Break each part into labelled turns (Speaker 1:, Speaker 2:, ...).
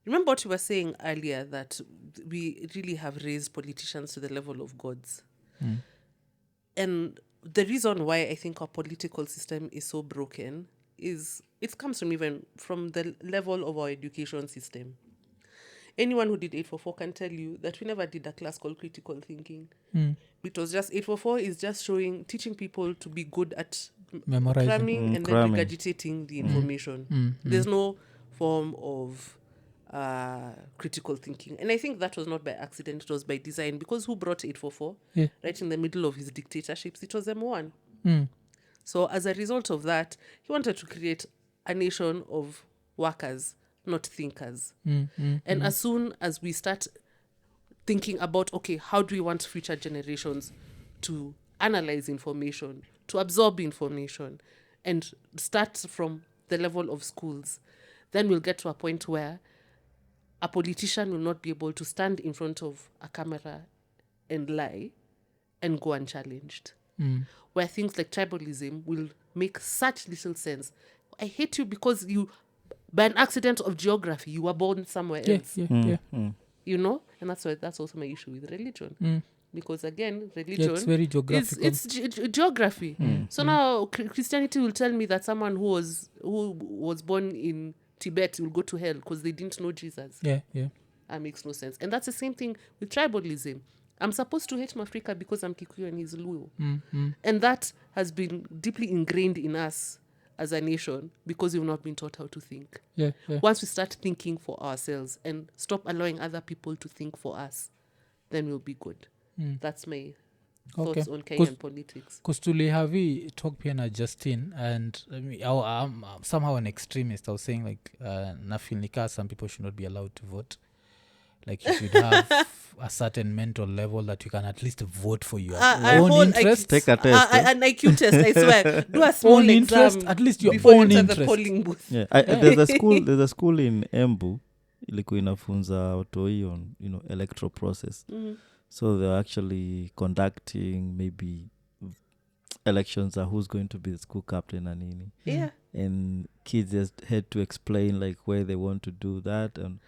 Speaker 1: Remember what you were saying earlier, that we really have raised politicians to the level of gods. And the reason why I think our political system is so broken is it comes from even from the level of our education system. Anyone who did 844 can tell you that we never did a class called critical thinking. It was just 844 is just teaching people to be good at
Speaker 2: Memorizing.
Speaker 1: cramming and then
Speaker 3: Cramming.
Speaker 1: regurgitating the information. There's no form of critical thinking. And I think that was not by accident, it was by design, because who brought 844?
Speaker 2: Yeah.
Speaker 1: Right in the middle of his dictatorships, it was M1. So as a result of that, he wanted to create a nation of workers, not thinkers. And as soon as we start thinking about, okay, how do we want future generations to analyze information, to absorb information, and start from the level of schools, then we'll get to a point where a politician will not be able to stand in front of a camera and lie and go unchallenged. Where things like tribalism will make such little sense. I hate you because you, by an accident of geography, you were born somewhere else. You know? And that's also my issue with religion. Because again, religion
Speaker 2: it's very geographical.
Speaker 1: it's geography. So now Christianity will tell me that someone who was born in Tibet will go to hell because they didn't know Jesus. That makes no sense. And that's the same thing with tribalism. I'm supposed to hate Mafrika because I'm Kikuyu and he's Luo. And that has been deeply ingrained in us as a nation because we've not been taught how to think. Once we start thinking for ourselves and stop allowing other people to think for us, then we'll be good. That's my thoughts on Kenyan politics.
Speaker 2: Because tulihavi talk pia na Justin, and I'm somehow an extremist. I was saying like nafeel nika some people should not be allowed to vote. Like you should have a certain mental level that you can at least vote for your own interest.
Speaker 3: Take a test.
Speaker 1: An IQ test, I swear. Do a small
Speaker 2: Own
Speaker 1: exam
Speaker 2: interest, at least your
Speaker 1: before you
Speaker 2: own
Speaker 1: enter
Speaker 2: interest.
Speaker 1: the polling booth.
Speaker 3: There's a school in Embu ilikuwa inafunza watoi on electoral process. So they're actually conducting maybe elections are who's going to be the school captain and Nini. And kids just had to explain like where they want to do that and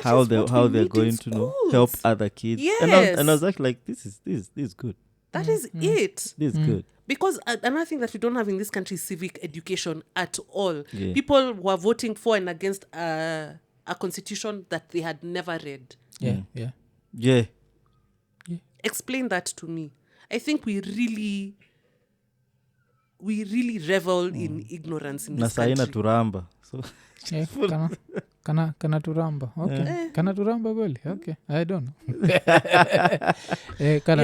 Speaker 3: how they're going to help other kids.
Speaker 1: Yes.
Speaker 3: And I was actually like, this is good.
Speaker 1: That is it.
Speaker 3: This is good.
Speaker 1: Because another thing that we don't have in this country is civic education at all.
Speaker 3: Yeah.
Speaker 1: People were voting for and against a constitution that they had never read.
Speaker 3: Yeah.
Speaker 1: Explain that to me. I think we really revel in ignorance in this
Speaker 3: Nasaina
Speaker 1: country.
Speaker 3: turamba. So
Speaker 2: Kana turamba. Okay. Kana turamba kweli. Okay. I don't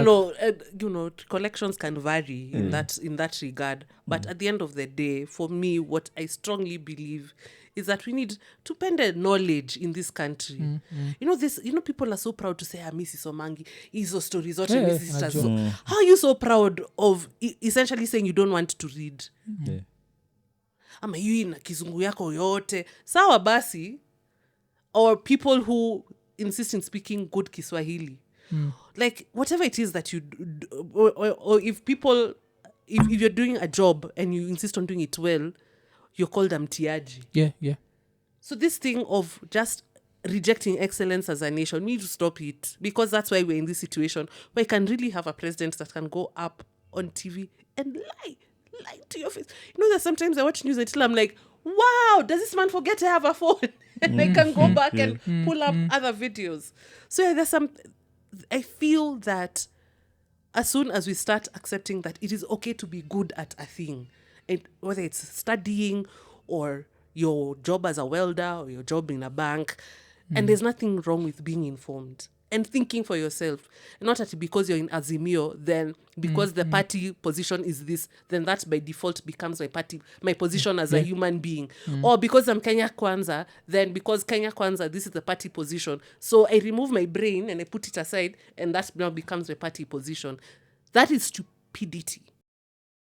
Speaker 2: know.
Speaker 1: Collections can vary in that regard. But at the end of the day, for me, what I strongly believe is that we need to pender knowledge in this country. People are so proud to say, Missy Somangi, hizo stories, how are you so proud of essentially saying you don't want to read? Ama yu na kizungu yako yote. Sawa basi. Or people who insist in speaking good Kiswahili. Like, whatever it is that you do, or if you're doing a job and you insist on doing it well, you're called mtiaji.
Speaker 2: Yeah.
Speaker 1: So this thing of just rejecting excellence as a nation, we need to stop it. Because that's why we're in this situation where you can really have a president that can go up on TV and lie to your face. There's sometimes I watch news until I'm like, wow, does this man forget to have a phone? And I can go back and pull up other videos. So there's I feel that as soon as we start accepting that it is okay to be good at a thing, whether it's studying or your job as a welder or your job in a bank, and there's nothing wrong with being informed and thinking for yourself. Not that because you're in Azimio, then because the party position is this, then that by default becomes my position as a human being. Or because I'm Kenya Kwanza, then because Kenya Kwanza, this is the party position. So I remove my brain and I put it aside, and that now becomes my party position. That is stupidity.